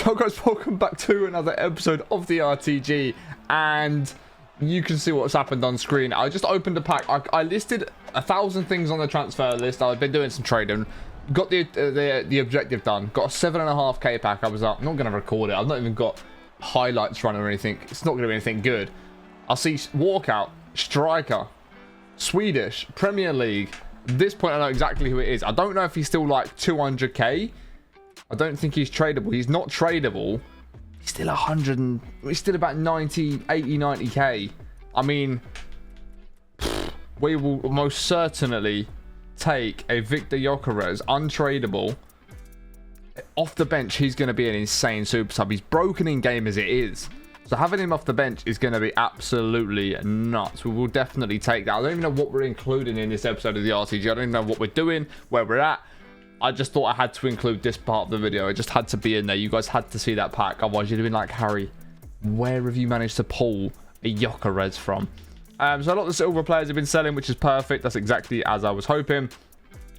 So guys, welcome back to another episode of the RTG, and you can see what's happened on screen. I just opened a pack. I listed 1,000 things on the transfer list. I've been doing some trading, got the objective done, got a 7.5k pack. I was like, I'm not going to record it. I've not even got highlights running or anything. It's not going to be anything good. I'll see Walkout, striker, Swedish, Premier League. At this point, I know exactly who it is. I don't know if he's still like 200k. I don't think he's tradable. He's not tradable. He's still 100 and he's still about 90, 80, 90k. I mean, we will most certainly take a Victor Gyökeres untradable. Off the bench, he's going to be an insane super sub. He's broken in game as it is. So having him off the bench is going to be absolutely nuts. We will definitely take that. I don't even know what we're including in this episode of the RTG. I don't even know what we're doing, where we're at. I just thought I had to include this part of the video. It just had to be in there. You guys had to see that pack. Otherwise, you'd have been like, Harry, where have you managed to pull a Gyökeres from? So a lot of the silver players have been selling, which is perfect. That's exactly as I was hoping.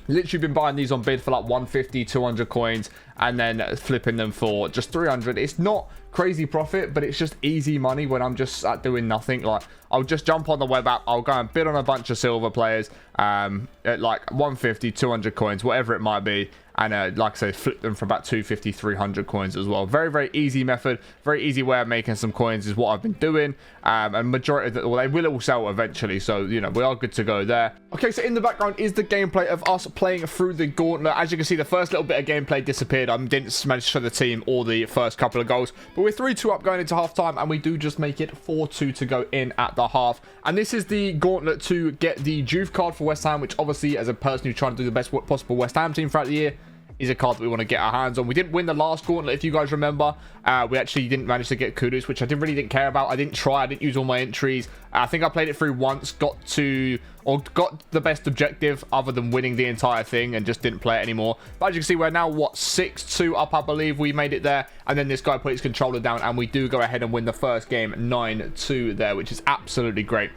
Literally been buying these on bid for like 150, 200 coins and then flipping them for just 300. It's not crazy profit, but it's just easy money when I'm just sat doing nothing. Like, I'll just jump on the web app, I'll go and bid on a bunch of silver players at like 150, 200 coins, whatever it might be, and like I say, flip them for about 250, 300 coins as well. Very, very easy method, very easy way of making some coins is what I've been doing. And majority of the, well, they will all sell eventually, so you know, we are good to go there. Okay, so in the background is the gameplay of us playing through the gauntlet. As you can see, the first little bit of gameplay disappeared. I didn't manage to show the team or the first couple of goals, but we're 3-2 up going into half time, and we do just make it 4-2 to go in at the half. And this is the gauntlet to get the Diouf card for West Ham, which obviously, as a person who's trying to do the best possible West Ham team throughout the year, is a card that we want to get our hands on. We didn't win the last gauntlet, if you guys remember. We actually didn't manage to get Kudus, which I really didn't care about. I didn't try. I didn't use all my entries. I think I played it through once, got the best objective other than winning the entire thing, and just didn't play it anymore. But as you can see, we're now, what, 6-2 up, I believe. We made it there. And then this guy put his controller down, and we do go ahead and win the first game 9-2 there, which is absolutely great.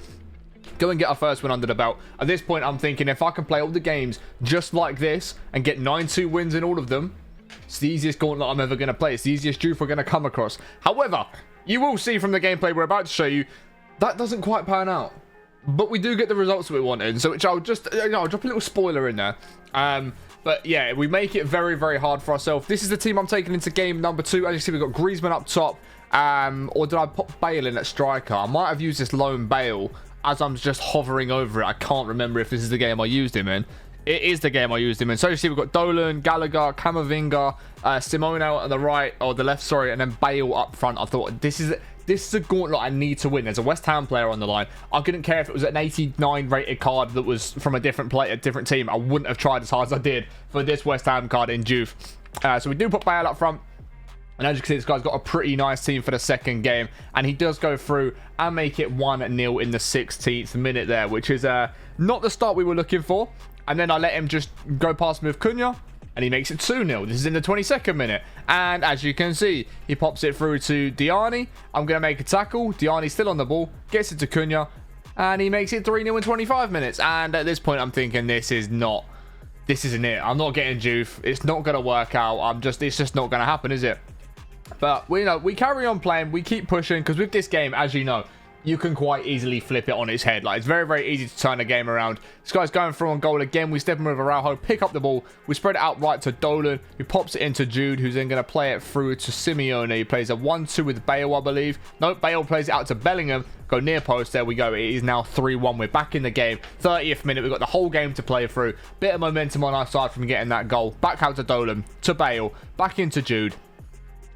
Go and get our first win under the belt. At this point, I'm thinking if I can play all the games just like this and get 9-2 wins in all of them, it's the easiest gauntlet I'm ever going to play. It's the easiest Diouf we're going to come across. However, you will see from the gameplay we're about to show you, that doesn't quite pan out. But we do get the results that we wanted. So which I'll just, I'll drop a little spoiler in there. But yeah, we make it very, very hard for ourselves. This is the team I'm taking into game number 2. As you see, we've got Griezmann up top. Or did I pop Bale in at striker? I might have used this lone Bale as I'm just hovering over it. I can't remember if this is the game I used him in. It is the game I used him in. So you see, we've got Dolan, Gallagher, Camavinga, Simone out on the right, or the left, sorry, and then Bale up front. I thought, this is a gauntlet I need to win. There's a West Ham player on the line. I couldn't care if it was an 89 rated card that was from a different player, a different team. I wouldn't have tried as hard as I did for this West Ham card in Diouf. So we do put Bale up front. And as you can see, this guy's got a pretty nice team for the second game. And he does go through and make it 1-0 in the 16th minute there, which is not the start we were looking for. And then I let him just go past me with Cunha, and he makes it 2-0. This is in the 22nd minute. And as you can see, he pops it through to Diani. I'm going to make a tackle. Diani's still on the ball, gets it to Cunha, and he makes it 3-0 in 25 minutes. And at this point, I'm thinking this isn't it. I'm not getting Diouf. It's not going to work out. It's just not going to happen, is it? But we carry on playing, we keep pushing, because with this game, as you know, you can quite easily flip it on its head. Like, it's very, very easy to turn a game around. This guy's going through on goal again. We step in with Araujo, pick up the ball. We spread it out right to Dolan, who pops it into Jude, who's then going to play it through to Simeone. He plays a 1-2 with Bale, I believe. No, Bale plays it out to Bellingham. Go near post. There we go. It is now 3-1. We're back in the game. 30th minute. We've got the whole game to play through. Bit of momentum on our side from getting that goal. Back out to Dolan, to Bale, back into Jude.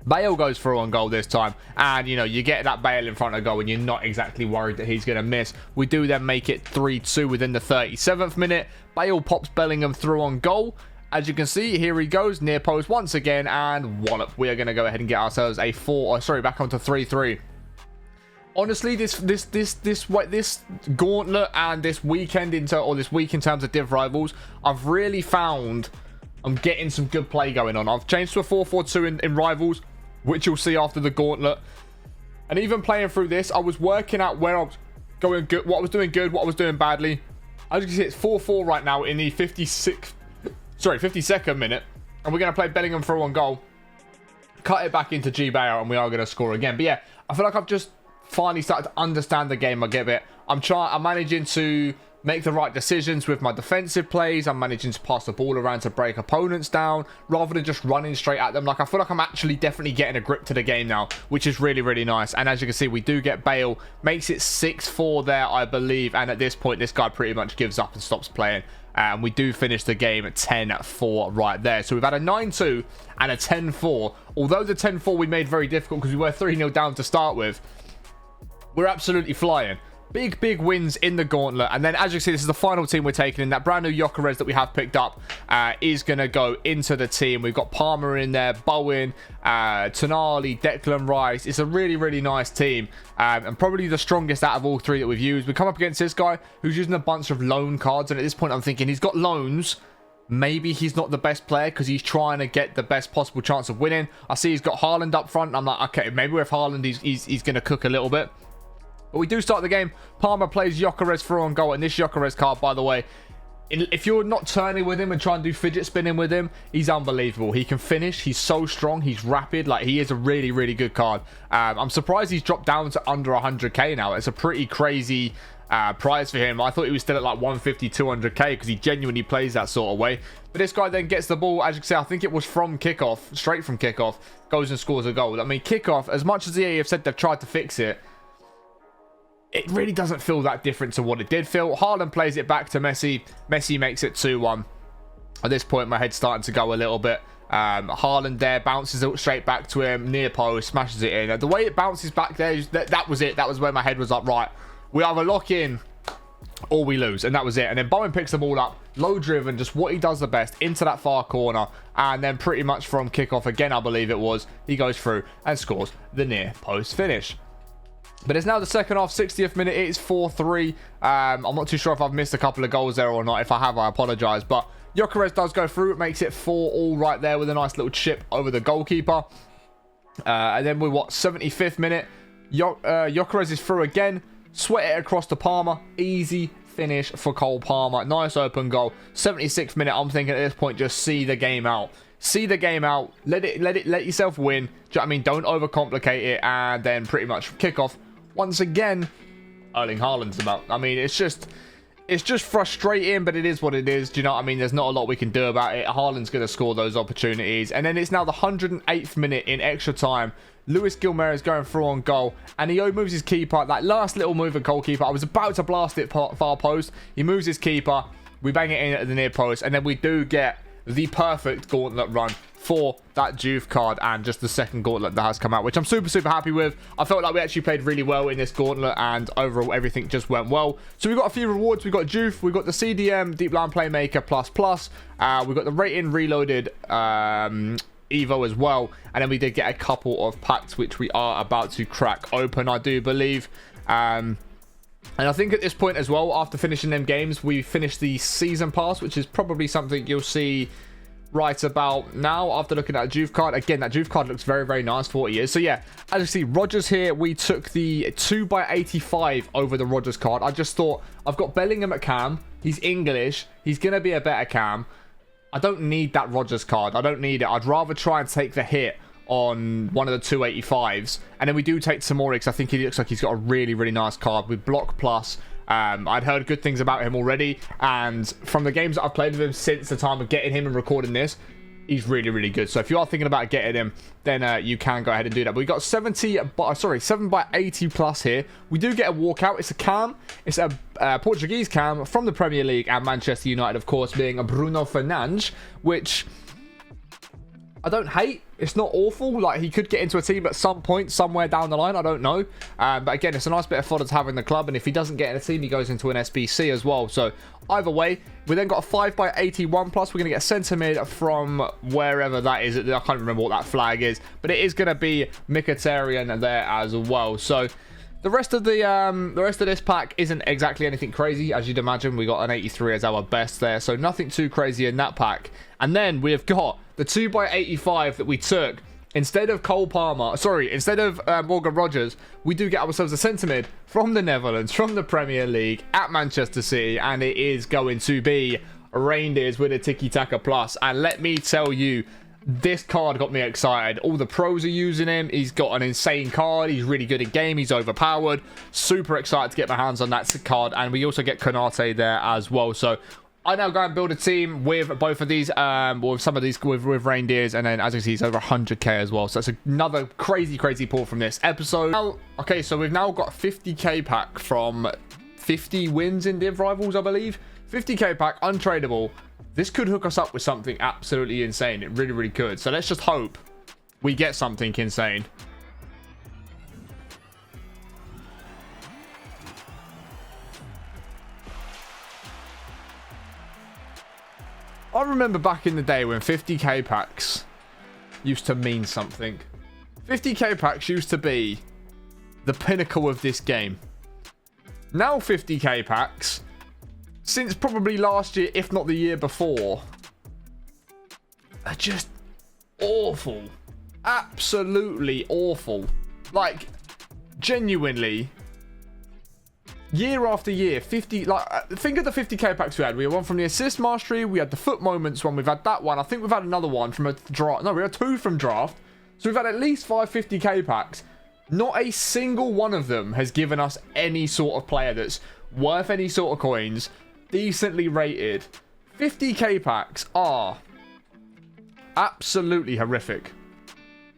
Bale goes through on goal this time, and you get that Bale in front of goal and you're not exactly worried that he's going to miss. We do then make it 3-2 within the 37th minute. Bale pops Bellingham through on goal. As you can see, here he goes, near post once again, and wallop. We are going to go ahead and get ourselves a back onto 3-3. Honestly, this gauntlet and this weekend this week in terms of Div Rivals, I've really found I'm getting some good play going on. I've changed to a 4-4-2 in Rivals, which you'll see after the gauntlet. And even playing through this, I was working out where I was going good, what I was doing good, what I was doing badly. As you can see, it's 4-4 right now in the 52nd minute. And we're going to play Bellingham through on goal. cut it back into G-Bayer, and we are going to score again. But yeah, I feel like I've just finally started to understand the game a bit. I'm managing to make the right decisions with my defensive plays. I'm managing to pass the ball around to break opponents down rather than just running straight at them. Like, I feel like I'm actually definitely getting a grip to the game now, which is really, really nice. And as you can see, we do get Bale. Makes it 6-4 there, I believe. And at this point, this guy pretty much gives up and stops playing. And we do finish the game at 10-4 right there. So we've had a 9-2 and a 10-4. Although the 10-4 we made very difficult because we were 3-0 down to start with, we're absolutely flying. Big wins in the gauntlet. And then, as you can see, this is the final team we're taking in. That brand new Gyökeres that we have picked up is going to go into the team. We've got Palmer in there, Bowen, Tonali, Declan Rice. It's a really, really nice team. And probably the strongest out of all three that we've used. We come up against this guy who's using a bunch of loan cards. And at this point, I'm thinking he's got loans. Maybe he's not the best player because he's trying to get the best possible chance of winning. I see he's got Haaland up front. And I'm like, okay, maybe with Haaland, he's going to cook a little bit. But we do start the game. Palmer plays Gyökeres through on goal. And this Gyökeres card, by the way, if you're not turning with him and trying to do fidget spinning with him, he's unbelievable. He can finish. He's so strong. He's rapid. Like, he is a really, really good card. I'm surprised he's dropped down to under 100k now. It's a pretty crazy price for him. I thought he was still at like 150, 200k because he genuinely plays that sort of way. But this guy then gets the ball, as you can see, I think it was from kickoff, straight from kickoff, goes and scores a goal. I mean, kickoff, as much as the EA have said they've tried to fix it, it really doesn't feel that different to what it did feel. Haaland plays it back to Messi. Messi makes it 2-1. At this point, my head's starting to go a little bit. Haaland there bounces it straight back to him, near post, smashes it in. The way it bounces back there, that was it. That was where my head was like, right, we either lock in or we lose. And that was it. And then Bowen picks the ball up, low driven, just what he does the best, into that far corner. And then pretty much from kickoff again, I believe it was, he goes through and scores the near post finish. But it's now the second half, 60th minute. It is 4-3. I'm not too sure if I've missed a couple of goals there or not. If I have, I apologise. But Gyökeres does go through. It makes it 4-all right there with a nice little chip over the goalkeeper. And then we're, 75th minute. Gyökeres is through again. Sweat it across to Palmer. Easy finish for Cole Palmer. Nice open goal. 76th minute. I'm thinking at this point, just see the game out. See the game out. Let yourself win. Do you know what I mean? Don't overcomplicate it. And then pretty much from kickoff, once again, Erling Haaland's about. I mean, it's just frustrating, but it is what it is. Do you know what I mean? There's not a lot we can do about it. Haaland's going to score those opportunities. And then it's now the 108th minute in extra time. Luis Gilmar is going through on goal. And he moves his keeper. That last little move of goalkeeper. I was about to blast it far post. He moves his keeper. We bang it in at the near post. And then we do get the perfect gauntlet run for that Diouf card, and just the second gauntlet that has come out, which I'm super happy with. I felt like we actually played really well in this gauntlet, and overall everything just went well. So we've got a few rewards. We've got Diouf, we've got the CDM Deep Line Playmaker plus, we've got the Rating Reloaded Evo as well, and then we did get a couple of packs which we are about to crack open, I do believe. And I think at this point as well, after finishing them games, we finished the season pass, which is probably something you'll see right about now after looking at a Diouf card. Again, that Diouf card looks very nice for what he is. So yeah, as you see, Rodgers here, we took the 2x85 over the Rodgers card. I just thought, I've got Bellingham at cam. He's English. He's going to be a better cam. I don't need that Rodgers card. I don't need it. I'd rather try and take the hit on one of the 285s. And then we do take Tomori because I think he looks like he's got a really nice card with block plus. I'd heard good things about him already, and from the games that I've played with him since the time of getting him and recording this, he's really good. So if you are thinking about getting him, then you can go ahead and do that. But we got 7x80 plus here. We do get a walkout. It's a cam. It's a Portuguese cam from the Premier League and Manchester United, of course, being a Bruno Fernandes, which I don't hate. It's not awful. Like, he could get into a team at some point, somewhere down the line. I don't know. But again, it's a nice bit of fodder to have in the club. And if he doesn't get in a team, he goes into an SBC as well. So either way, we then got a 5x81 plus. We're going to get a centre mid from wherever that is. I can't remember what that flag is. But it is going to be Mkhitaryan there as well. So the rest of this pack isn't exactly anything crazy. As you'd imagine, we got an 83 as our best there. So nothing too crazy in that pack. And then we have got the 2x85 that we took. Instead of Cole Palmer, instead of Morgan Rodgers, we do get ourselves a centre mid from the Netherlands, from the Premier League at Manchester City. And it is going to be Reindeers with a Tiki Taka plus. And let me tell you, This card got me excited. All the pros are using him. He's got an insane card. He's really good at game. He's overpowered. Super excited to get my hands on that card. And we also get Konate there as well. So I now go and build a team with both of these, with some of these with reindeers, and then as you see, he's over 100k as well. So that's another crazy pull from this episode. Now, okay, so we've now got 50k pack from 50 wins in Div Rivals, I believe. 50k pack, untradeable. This could hook us up with something absolutely insane. It really could. So let's just hope we get something insane. I remember back in the day when 50k packs used to mean something. 50k packs used to be the pinnacle of this game. Now 50k packs, since probably last year, if not the year before, are just awful. Absolutely awful. Like, genuinely, year after year, 50, like, think of the 50k packs we had. We had one from the assist mastery, we had the foot moments one, we've had that one. I think we've had another one from a draft. No, we had 2 from draft. So we've had at least 5 50k packs. Not a single one of them has given us any sort of player that's worth any sort of coins, decently rated. 50k packs are absolutely horrific.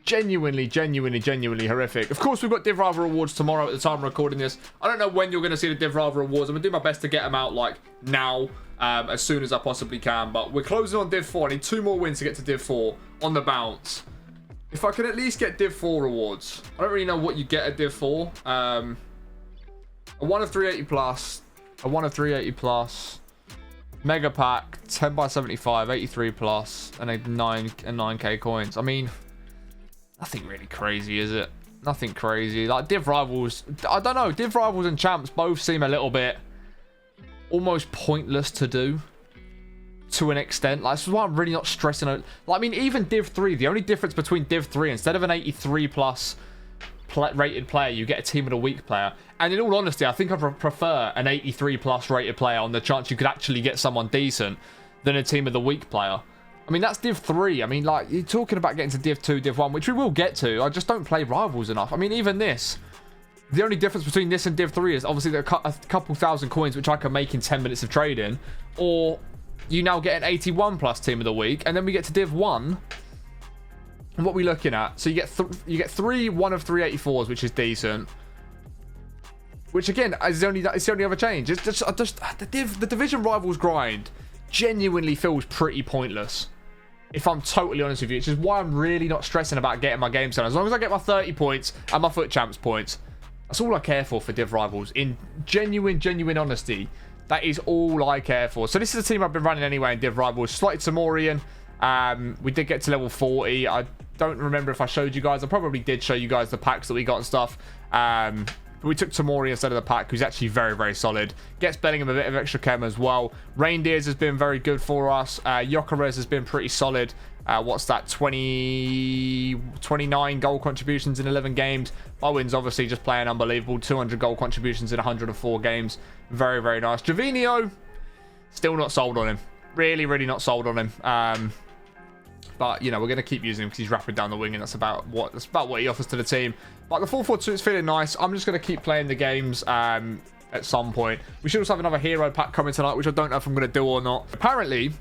Genuinely horrific. Of course, we've got Div Rival Awards tomorrow at the time I'm recording this. I don't know when you're going to see the Div Rival Awards. I'm going to do my best to get them out, like, now, as soon as I possibly can. But we're closing on Div 4. I need 2 more wins to get to Div 4 on the bounce. If I can at least get Div 4 rewards. I don't really know what you get at Div 4. A 1 of 380 plus. A 1 of 380 plus. Mega pack, 10 by 75, 83 plus, and a 9k coins. I mean, nothing really crazy, is it? Nothing crazy. Like, Div Rivals, I don't know. Div Rivals and Champs both seem a little bit almost pointless to do to an extent. Like, this is why I'm really not stressing out. Like, I mean, even Div 3, the only difference between Div 3, instead of an 83 plus rated player, you get a team of the week player. And in all honesty, I think I prefer an 83 plus rated player on the chance you could actually get someone decent than a team of the week player. I mean, that's Div 3. I mean, like, you're talking about getting to Div 2, Div 1, which we will get to. I just don't play Rivals enough. I mean, even this, the only difference between this and Div 3 is obviously a couple thousand coins, which I can make in 10 minutes of trading. Or you now get an 81 plus team of the week, and then we get to Div 1. And what are we looking at? So you get 3 1 of 384s, which is decent. Which again is it's the only other change. It's just the division rivals grind genuinely feels pretty pointless. If I'm totally honest with you, which is why I'm really not stressing about getting my games done. As long as I get my 30 points and my foot champs points, that's all I care for Div Rivals. In genuine honesty, that is all I care for. So this is a team I've been running anyway in Div Rivals. Slotted Tamorian. We did get to level 40. I don't remember if I showed you guys. I probably did show you guys the packs that we got and stuff. But we took Tamori instead of the pack, who's actually very solid. Gets Bellingham a bit of extra chem as well. Reindeers has been very good for us. Jokeres has been pretty solid. What's that? 29 goal contributions in 11 games. Bowen's obviously just playing unbelievable. 200 goal contributions in 104 games. Very nice. Javinho, still not sold on him. Really not sold on him. But, you know, we're going to keep using him because he's rapid down the wing, and that's about what he offers to the team. But the 4-4-2 is feeling nice. I'm just going to keep playing the games at some point. We should also have another hero pack coming tonight, which I don't know if I'm going to do or not. Apparently,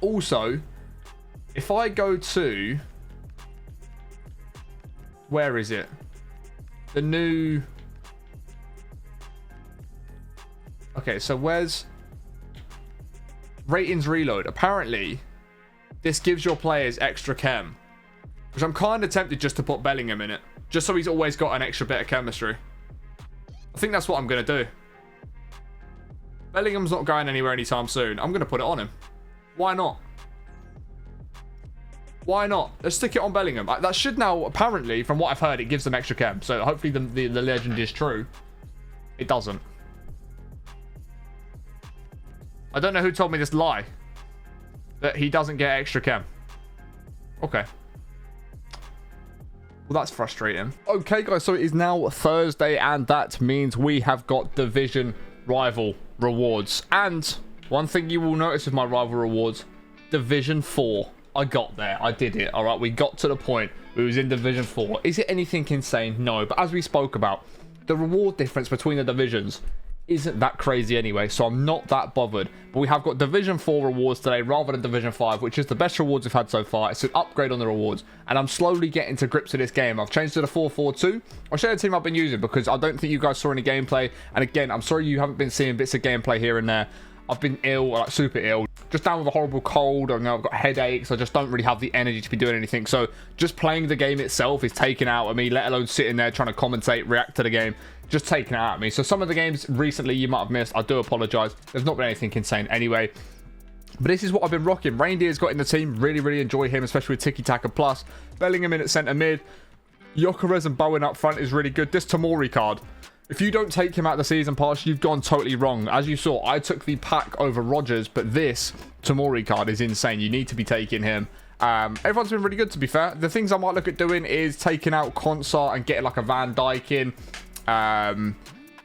also, if I go to... Where is it? The new... Okay, so where's... Ratings reload. Apparently... This gives your players extra chem, which I'm kind of tempted just to put Bellingham in it, just so he's always got an extra bit of chemistry. I think that's what I'm going to do. Bellingham's not going anywhere anytime soon. I'm going to put it on him. Why not? Why not? Let's stick it on Bellingham. That should now, apparently, from what I've heard, it gives them extra chem. So hopefully the legend is true. It doesn't. I don't know who told me this lie. That he doesn't get extra chem. Okay. Well, that's frustrating. Okay, guys, so it is now Thursday, and that means we have got division rival rewards. And one thing you will notice with my rival rewards, Division 4. I got there. I did it. All right, we got to the point. We was in Division 4. Is it anything insane? No. But as we spoke about, the reward difference between the divisions isn't that crazy anyway, so I'm not that bothered. But we have got Division 4 rewards today rather than Division 5, which is the best rewards we've had so far. It's an upgrade on the rewards, and I'm slowly getting to grips with this game. I've changed to the 4-4-2. I'll show you the team I've been using because I don't think you guys saw any gameplay. And again, I'm sorry you haven't been seeing bits of gameplay here and there. I've been ill, like super ill, just down with a horrible cold. I know I've got headaches. I just don't really have the energy to be doing anything. So just playing the game itself is taken out of me, let alone sitting there trying to commentate, react to the game. Just taking it out of me. So some of the games recently you might have missed. I do apologize. There's not been anything insane anyway. But this is what I've been rocking. Reindeer's got in the team. Really, really enjoy him, especially with Tiki Taka Plus. Bellingham in at centre mid. Gyökeres and Bowen up front is really good. This Tomori card, if you don't take him out of the season pass, you've gone totally wrong. As you saw, I took the pack over Rodgers, but this Tomori card is insane. You need to be taking him. Everyone's been really good, to be fair. The things I might look at doing is taking out Consart and getting like a Van Dijk in.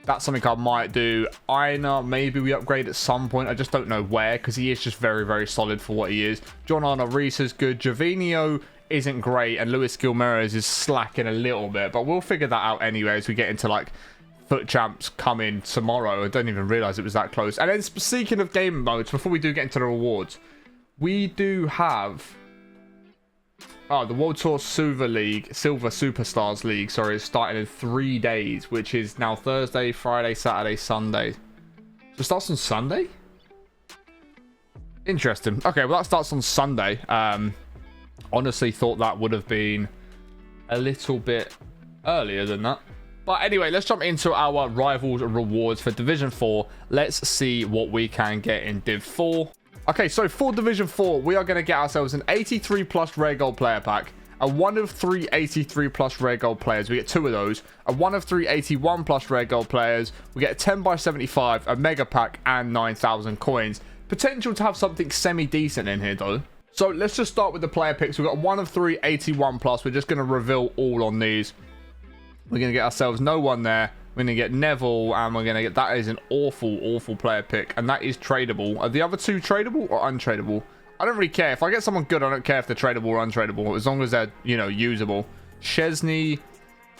That's something I might do. Aina, maybe we upgrade at some point. I just don't know where, because he is just very, very solid for what he is. John Arne Rees is good. Javinho isn't great, and Luis Gilmares is slacking a little bit, but we'll figure that out anyway as we get into like Foot Champs coming tomorrow. I don't even realize it was that close. And then speaking of game modes, before we do get into the rewards, we do have the World Tour Silver Superstars League, sorry, is starting in 3 days, which is now Thursday, Friday, Saturday, Sunday. So it starts on Sunday? Interesting. Okay, well that starts on Sunday. Honestly thought that would have been a little bit earlier than that. But anyway, let's jump into our Rivals rewards for Division 4. Let's see what we can get in Div 4. Okay, so for Division 4, we are going to get ourselves an 83 plus rare gold player pack, a 1 of 3 83 plus rare gold players. We get 2 of those. A 1 of 3 81 plus rare gold players. We get a 10 by 75, a mega pack, and 9,000 coins. Potential to have something semi-decent in here, though. So let's just start with the player picks. We've got 1 of 3 81 plus. We're just going to reveal all on these. We're going to get ourselves no one there. We're going to get Neville, and we're going to get... That is an awful, awful player pick, and that is tradable. Are the other 2 tradable or untradeable? I don't really care. If I get someone good, I don't care if they're tradable or untradeable, as long as they're, you know, usable. Chesney,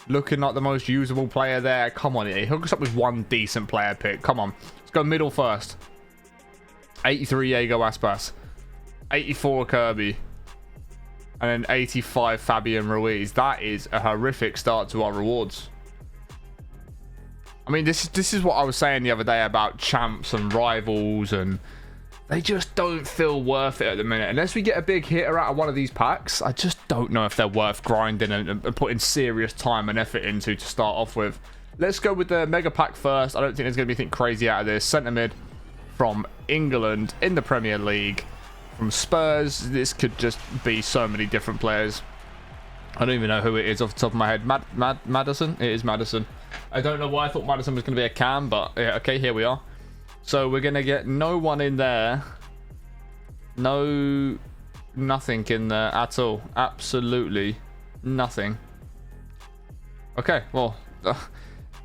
looking like the most usable player there. Come on, hook us up with 1 decent player pick. Come on. Let's go middle first. 83 Diego Aspas. 84 Kirby. And then 85 Fabian Ruiz. That is a horrific start to our rewards. I mean, this is what I was saying the other day about champs and rivals, and they just don't feel worth it at the minute. Unless we get a big hitter out of one of these packs, I just don't know if they're worth grinding and putting serious time and effort into to start off with. Let's go with the mega pack first. I don't think there's going to be anything crazy out of this. Centre mid from England in the Premier League. From Spurs, this could just be so many different players. I don't even know who it is off the top of my head. Madison? It is Madison. I don't know why I thought Madison was going to be a cam, but yeah, okay, here we are. So we're going to get no one in there. Nothing in there at all. Absolutely nothing. Okay, well,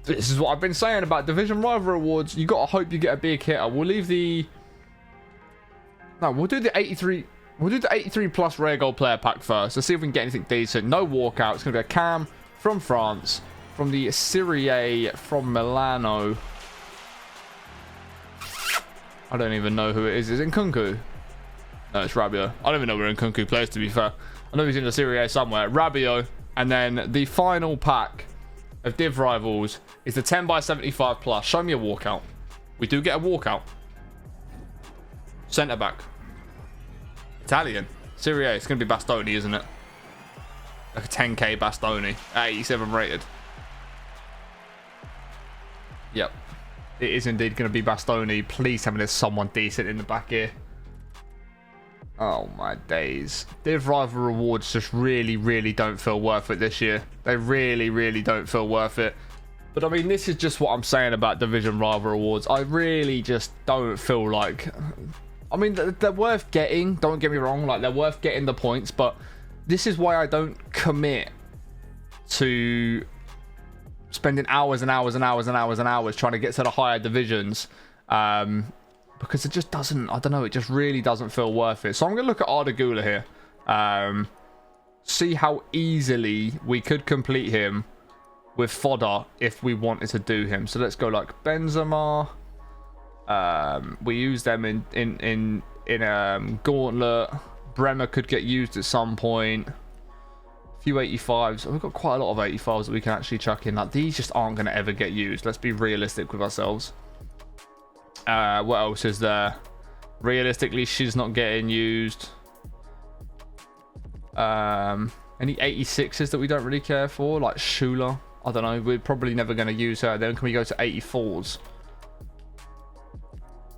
this is what I've been saying about Division Rival Awards. You got to hope you get a big hitter. We'll leave the... No, we'll do the 83... We'll do the 83 plus rare gold player pack first. Let's see if we can get anything decent. No walkout. It's going to be a cam from France. From the Serie A from Milano. I don't even know who it is. Is it Nkunku? No, it's Rabiot. I don't even know where Nkunku plays, to be fair. I know he's in the Serie A somewhere. Rabiot. And then the final pack of Div Rivals is the 10 by 75 plus. Show me a walkout. We do get a walkout. Centre back. Italian. Serie A. It's going to be Bastoni, isn't it? Like a 10k Bastoni. 87 rated. Yep. It is indeed going to be Bastoni. Please tell me there's someone decent in the back here. Oh my days. Div Rival rewards just really, really don't feel worth it this year. They really, really don't feel worth it. But I mean, this is just what I'm saying about Division Rival rewards. I really just don't feel like... I mean, they're worth getting. Don't get me wrong. Like, they're worth getting the points. But this is why I don't commit to spending hours and hours and hours and hours and hours trying to get to the higher divisions. Because it just doesn't... I don't know. It just really doesn't feel worth it. So I'm going to look at Arda Güler here. See how easily we could complete him with fodder if we wanted to do him. So let's go like Benzema. We use them in Gauntlet. Bremer could get used at some point. A few 85s. We've got quite a lot of 85s that we can actually chuck in. Like, these just aren't going to ever get used. Let's be realistic with ourselves. What else is there? Realistically, she's not getting used. Any 86s that we don't really care for, like Schuler. I don't know. We're probably never going to use her. Then can we go to 84s?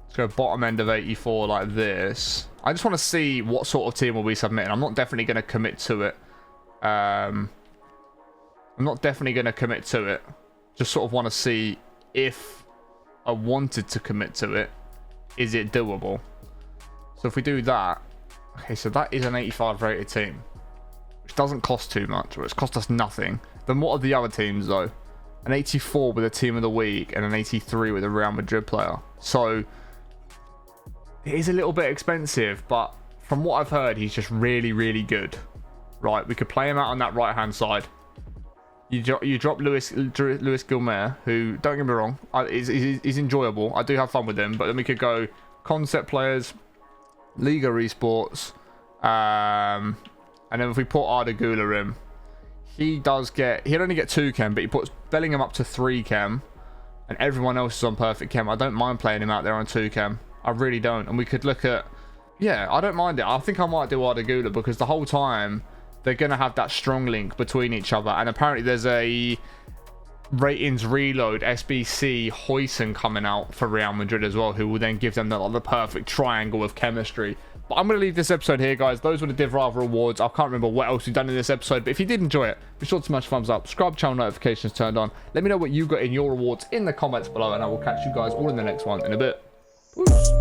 Let's go bottom end of 84 like this. I just want to see what sort of team will we submitting. I'm not definitely going to commit to it. I'm not definitely going to commit to it. Just sort of want to see if I wanted to commit to it. Is it doable? So if we do that. Okay, so that is an 85 rated team. Which doesn't cost too much. Or it's cost us nothing. Then what are the other teams though? An 84 with a team of the week. And an 83 with a Real Madrid player. So it is a little bit expensive. But from what I've heard, he's just really, really good. Right, we could play him out on that right-hand side. You drop Luis Gilmer, who, don't get me wrong, he's enjoyable. I do have fun with him. But then we could go concept players, Liga Esports, and then if we put Arda Güler in, he'll only get 2 chem, but he puts Bellingham up to 3 chem, and everyone else is on perfect chem. I don't mind playing him out there on 2 chem. I really don't. And we could look at, yeah, I don't mind it. I think I might do Arda Güler because the whole time they're going to have that strong link between each other. And apparently there's a ratings reload SBC Huijsen coming out for Real Madrid as well, who will then give them the perfect triangle of chemistry. But I'm going to leave this episode here, guys. Those were the Div Rival awards. I can't remember what else we've done in this episode, but if you did enjoy it, be sure to smash thumbs up, subscribe, channel notifications turned on. Let me know what you got in your awards in the comments below, and I will catch you guys all in the next one in a bit. Peace.